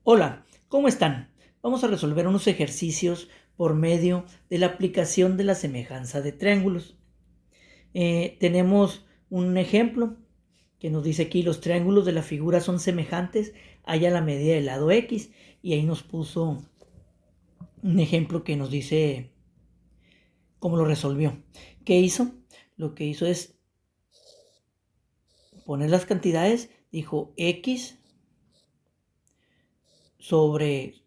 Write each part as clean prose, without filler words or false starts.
Hola, ¿cómo están? Vamos a resolver unos ejercicios por medio de la aplicación de la semejanza de triángulos. Tenemos un ejemplo que nos dice aquí los triángulos de la figura son semejantes a la medida del lado X, y ahí nos puso un ejemplo que nos dice cómo lo resolvió. ¿Qué hizo? Lo que hizo es poner las cantidades, dijo X sobre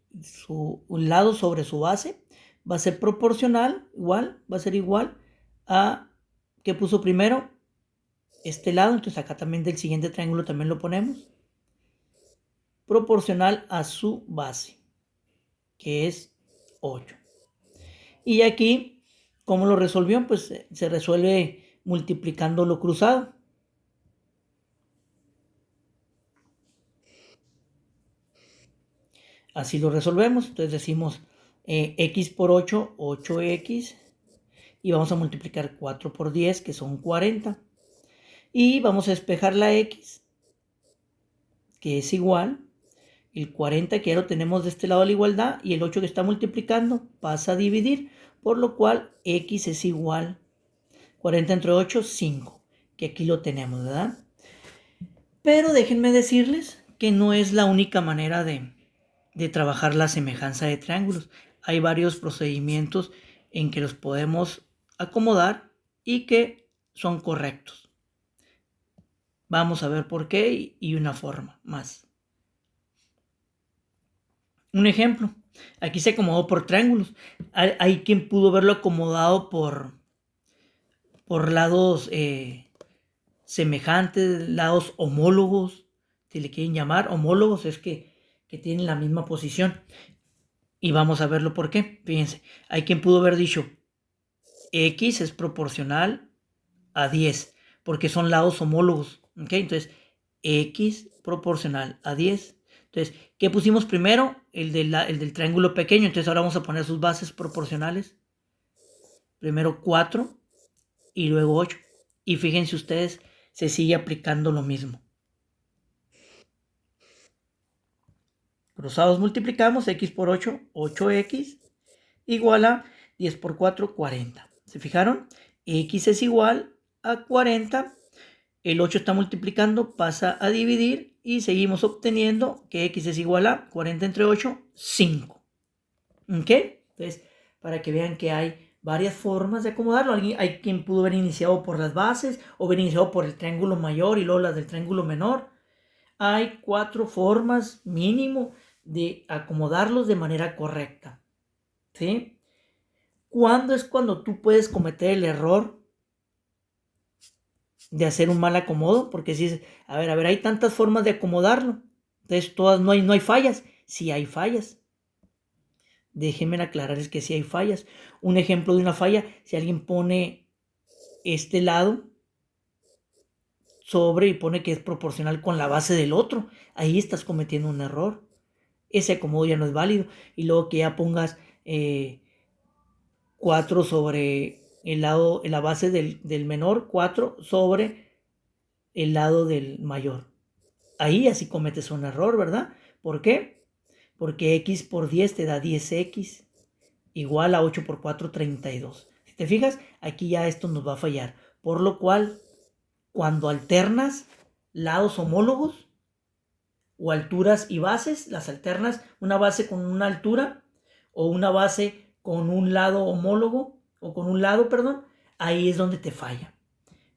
un lado sobre su base va a ser proporcional, va a ser igual a, ¿qué puso primero? Este lado, entonces acá también del siguiente triángulo también lo ponemos, proporcional a su base, que es 8. Y aquí, ¿cómo lo resolvió? Pues se resuelve multiplicando lo cruzado. Así lo resolvemos, entonces decimos x por 8, 8x, y vamos a multiplicar 4 por 10, que son 40. Y vamos a despejar la x, que es igual, el 40 que ya lo tenemos de este lado de la igualdad, y el 8 que está multiplicando pasa a dividir, por lo cual x es igual, 40 entre 8, 5, que aquí lo tenemos, ¿verdad? Pero déjenme decirles que no es la única manera de trabajar la semejanza de triángulos. Hay varios procedimientos en que los podemos acomodar y que son correctos. Vamos a ver por qué y una forma más. Un ejemplo, aquí se acomodó por triángulos. Hay quien pudo verlo acomodado por lados semejantes, lados homólogos, si le quieren llamar. Homólogos es que tienen la misma posición. Y vamos a verlo por qué. Fíjense, hay quien pudo haber dicho X es proporcional a 10, porque son lados homólogos. ¿Ok? Entonces, X proporcional a 10. Entonces, ¿qué pusimos primero? El del triángulo pequeño. Entonces, ahora vamos a poner sus bases proporcionales. Primero 4 y luego 8. Y fíjense ustedes, se sigue aplicando lo mismo. Cruzados multiplicamos, x por 8, 8x, igual a 10 por 4, 40. ¿Se fijaron? X es igual a 40. El 8 está multiplicando, pasa a dividir y seguimos obteniendo que x es igual a 40 entre 8, 5. ¿Ok? Entonces, para que vean que hay varias formas de acomodarlo. Hay quien pudo haber iniciado por las bases o haber iniciado por el triángulo mayor y luego las del triángulo menor. Hay 4 formas mínimo de acomodarlos de manera correcta. ¿Sí? ¿Cuándo es cuando tú puedes cometer el error de hacer un mal acomodo? Porque si es, a ver, hay tantas formas de acomodarlo. Entonces, todas no hay fallas. Sí hay fallas. Déjenme aclararles que sí hay fallas. Un ejemplo de una falla, si alguien pone este lado sobre y pone que es proporcional con la base del otro, ahí estás cometiendo un error. Ese acomodo ya no es válido. Y luego que ya pongas 4 sobre el lado, la base del menor, 4 sobre el lado del mayor. Ahí así cometes un error, ¿verdad? ¿Por qué? Porque x por 10 te da 10x, igual a 8 por 4, 32. Si te fijas, aquí ya esto nos va a fallar. Por lo cual, cuando alternas lados homólogos o alturas y bases, las alternas, una base con una altura o una base con un lado homólogo o con un lado, perdón, ahí es donde te falla.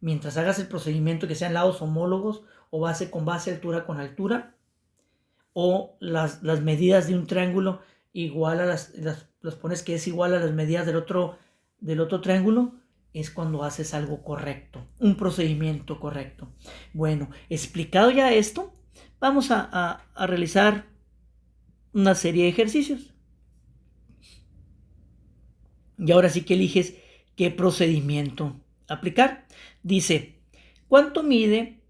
Mientras hagas el procedimiento que sean lados homólogos o base con base, altura con altura, o las medidas de un triángulo igual a las pones que es igual a las medidas del otro triángulo, es cuando haces algo correcto, un procedimiento correcto. Bueno, explicado ya esto, vamos a realizar una serie de ejercicios. Y ahora sí que eliges qué procedimiento aplicar. Dice, ¿cuánto mide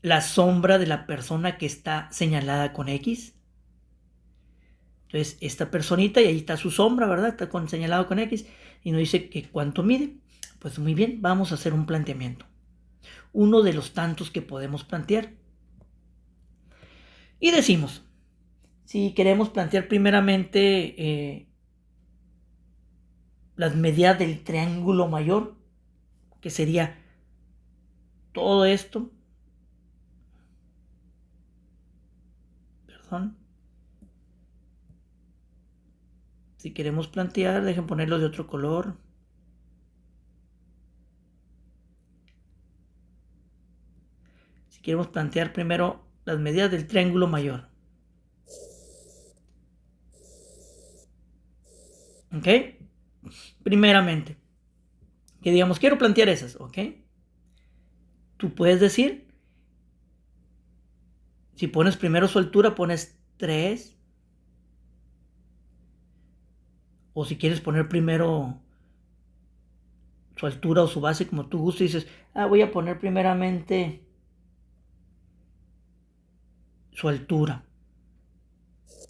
la sombra de la persona que está señalada con X? Entonces, esta personita, y ahí está su sombra, ¿verdad? Está señalado con X, y nos dice que cuánto mide. Pues muy bien, vamos a hacer un planteamiento. Uno de los tantos que podemos plantear. Y decimos, Si queremos plantear primeramente las medidas del triángulo mayor, que sería todo esto, perdón. Si queremos plantear, dejen ponerlo de otro color. Si queremos plantear primero las medidas del triángulo mayor. ¿Ok? Primeramente, que digamos, quiero plantear esas, ¿ok? Tú puedes decir, si pones primero su altura, pones 3. O si quieres poner primero su altura o su base, como tú gustes, dices, voy a poner primeramente su altura.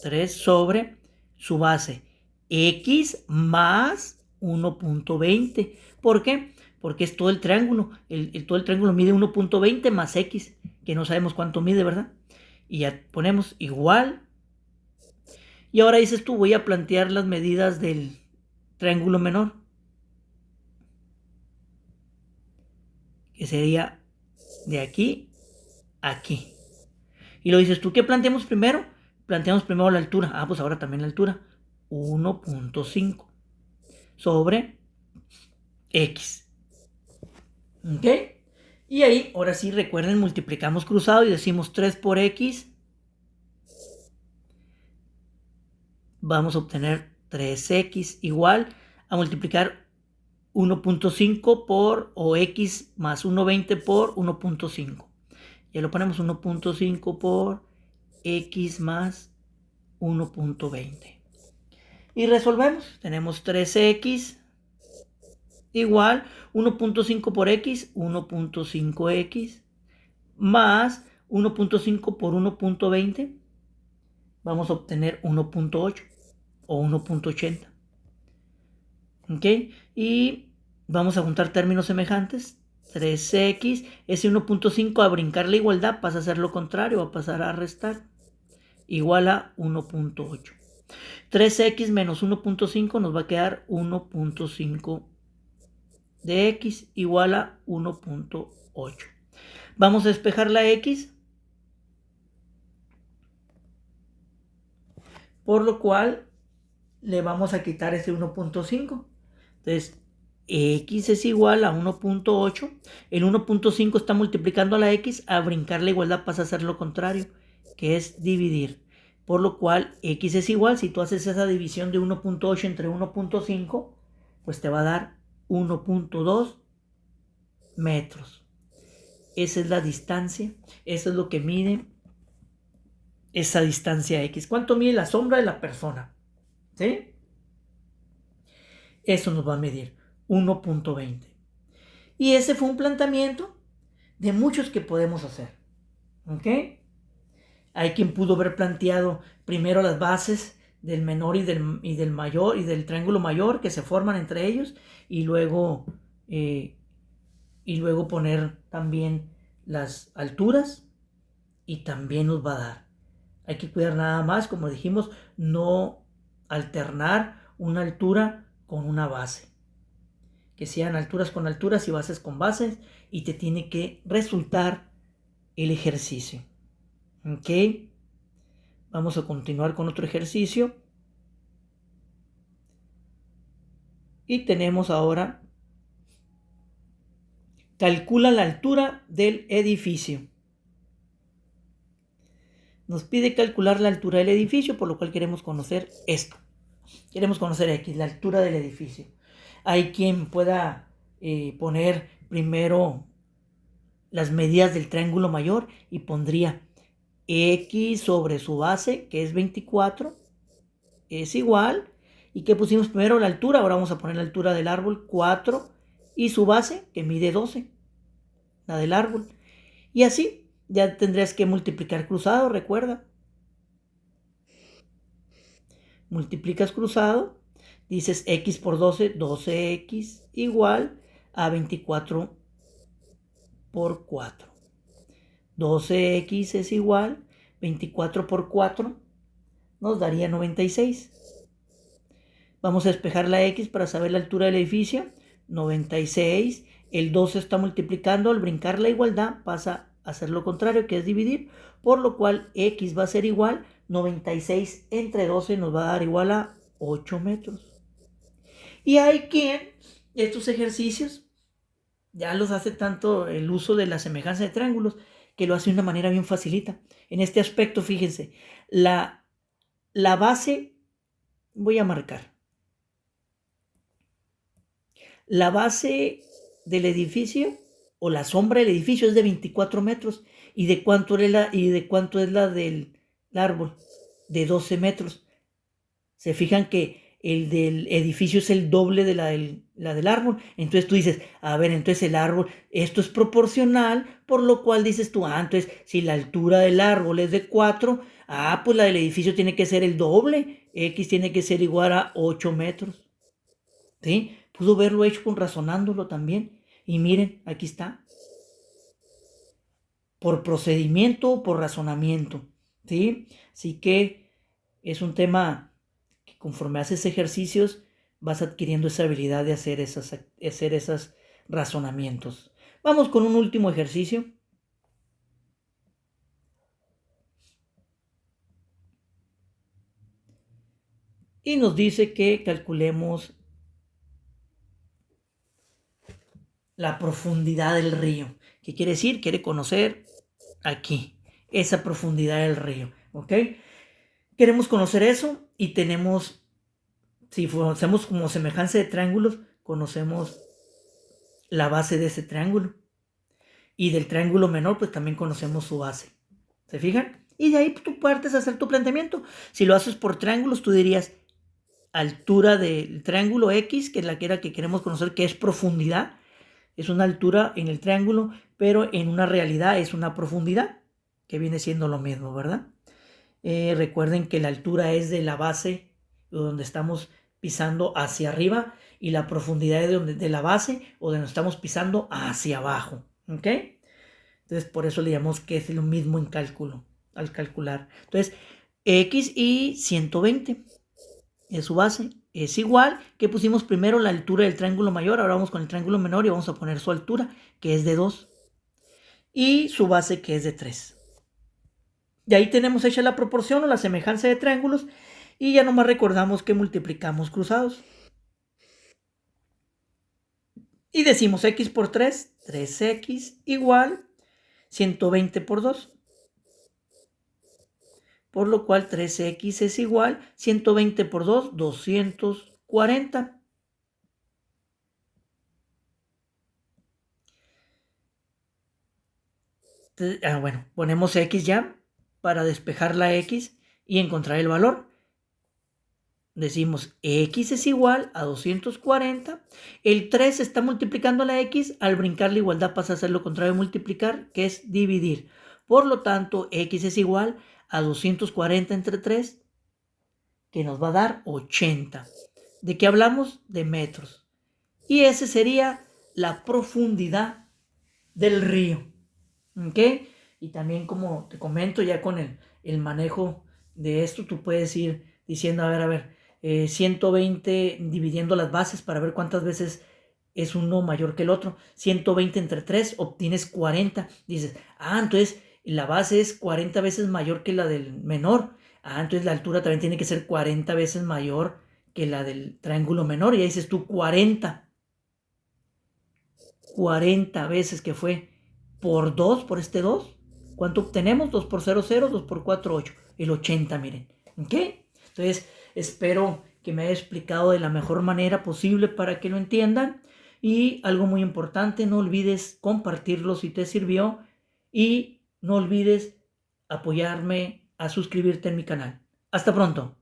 3 sobre su base. X más 1.20. ¿Por qué? Porque es todo el triángulo. Todo el triángulo mide 1.20 más X, que no sabemos cuánto mide, ¿verdad? Y ya ponemos igual. Y ahora dices tú, voy a plantear las medidas del triángulo menor, que sería de aquí a aquí. Y lo dices tú, ¿qué planteamos primero? Planteamos primero la altura. Pues ahora también la altura. 1.5 sobre X. ¿Ok? Y ahí, ahora sí, recuerden, multiplicamos cruzado y decimos 3 por X. Vamos a obtener 3X igual a multiplicar 1.5 por o X más 1.20 por 1.5. Ya lo ponemos 1.5 por X más 1.20. Y resolvemos. Tenemos 3X igual 1.5 por X, 1.5X más 1.5 por 1.20. Vamos a obtener 1.8 o 1.80. ¿Ok? Y vamos a juntar términos semejantes. 3X, ese 1.5 a brincar la igualdad pasa a ser lo contrario, va a pasar a restar. Igual a 1.8. 3X menos 1.5 nos va a quedar 1.5 de X igual a 1.8. Vamos a despejar la X, por lo cual le vamos a quitar ese 1.5. Entonces, X es igual a 1.8. El 1.5 está multiplicando a la X. A brincar la igualdad pasa a ser lo contrario, que es dividir. Por lo cual, X es igual. Si tú haces esa división de 1.8 entre 1.5, pues te va a dar 1.2 metros. Esa es la distancia. Eso es lo que mide esa distancia X. ¿Cuánto mide la sombra de la persona? ¿Sí? Eso nos va a medir 1.20. Y ese fue un planteamiento de muchos que podemos hacer. ¿Ok? Hay quien pudo haber planteado primero las bases del menor y del mayor y del triángulo mayor que se forman entre ellos y luego poner también las alturas y también nos va a dar. Hay que cuidar nada más, como dijimos, no alternar una altura con una base. Que sean alturas con alturas y bases con bases y te tiene que resultar el ejercicio. ¿Ok? Vamos a continuar con otro ejercicio. Y tenemos ahora, calcula la altura del edificio. Nos pide calcular la altura del edificio, por lo cual queremos conocer esto. Queremos conocer X, la altura del edificio. Hay quien pueda poner primero las medidas del triángulo mayor y pondría X sobre su base, que es 24, es igual. ¿Y qué pusimos primero? La altura. Ahora vamos a poner la altura del árbol, 4, y su base, que mide 12, la del árbol. Y así ya tendrías que multiplicar cruzado, recuerda. Multiplicas cruzado, dices X por 12, 12X igual a 24 por 4. 12X es igual, 24 por 4, nos daría 96. Vamos a despejar la X para saber la altura del edificio. 96. El 2 se está multiplicando. Al brincar la igualdad pasa a hacer lo contrario, que es dividir. Por lo cual X va a ser igual. 96 entre 12 nos va a dar igual a 8 metros. Y hay quien estos ejercicios ya los hace tanto el uso de la semejanza de triángulos que lo hace de una manera bien facilita. En este aspecto, fíjense, la base, voy a marcar. La base del edificio o la sombra del edificio es de 24 metros. ¿Y de cuánto es la del árbol? De 12 metros. Se fijan que el del edificio es el doble de la del árbol. Entonces tú dices, a ver, entonces el árbol, esto es proporcional, por lo cual dices tú, entonces si la altura del árbol es de 4, pues la del edificio tiene que ser el doble. X tiene que ser igual a 8 metros. ¿Sí? Pudo haberlo hecho razonándolo también. Y miren, aquí está. Por procedimiento o por razonamiento. ¿Sí? Así que es un tema que conforme haces ejercicios vas adquiriendo esa habilidad de hacer esos razonamientos. Vamos con un último ejercicio. Y nos dice que calculemos la profundidad del río. ¿Qué quiere decir? Quiere conocer aquí esa profundidad del río. ¿Ok? Queremos conocer eso y tenemos, si hacemos como semejanza de triángulos, conocemos la base de ese triángulo. Y del triángulo menor, pues también conocemos su base. ¿Se fijan? Y de ahí tú partes a hacer tu planteamiento. Si lo haces por triángulos, tú dirías altura del triángulo X, que es la que queremos conocer, que es profundidad. Es una altura en el triángulo, pero en una realidad es una profundidad, que viene siendo lo mismo, ¿verdad? Recuerden que la altura es de la base, donde estamos pisando hacia arriba, y la profundidad es de la base, o donde estamos pisando hacia abajo. ¿Ok? Entonces, por eso le llamamos que es lo mismo en cálculo, al calcular. Entonces, X y 120 es su base. Es igual que pusimos primero la altura del triángulo mayor, ahora vamos con el triángulo menor y vamos a poner su altura, que es de 2, y su base, que es de 3. Y ahí tenemos hecha la proporción o la semejanza de triángulos, y ya nomás recordamos que multiplicamos cruzados. Y decimos X por 3, 3X igual 120 por 2. Por lo cual 3X es igual 120 por 2, 240. Bueno, ponemos X ya para despejar la X y encontrar el valor. Decimos X es igual a 240. El 3 está multiplicando la X. Al brincar la igualdad pasa a ser lo contrario de multiplicar, que es dividir. Por lo tanto, X es igual a 240 entre 3, que nos va a dar 80. ¿De qué hablamos? De metros. Y esa sería la profundidad del río. ¿Ok? Y también, como te comento, ya con el manejo de esto, tú puedes ir diciendo, a ver, 120 dividiendo las bases para ver cuántas veces es uno mayor que el otro. 120 entre 3 obtienes 40. Dices, entonces la base es 40 veces mayor que la del menor. Entonces la altura también tiene que ser 40 veces mayor que la del triángulo menor. Y ahí dices tú 40 veces, que fue por 2, por este 2. ¿Cuánto obtenemos? 2 por 0, 0, 2 por 4, 8. El 80, miren. ¿Ok? Entonces, espero que me haya explicado de la mejor manera posible para que lo entiendan. Y algo muy importante, no olvides compartirlo si te sirvió. Y no olvides apoyarme a suscribirte en mi canal. Hasta pronto.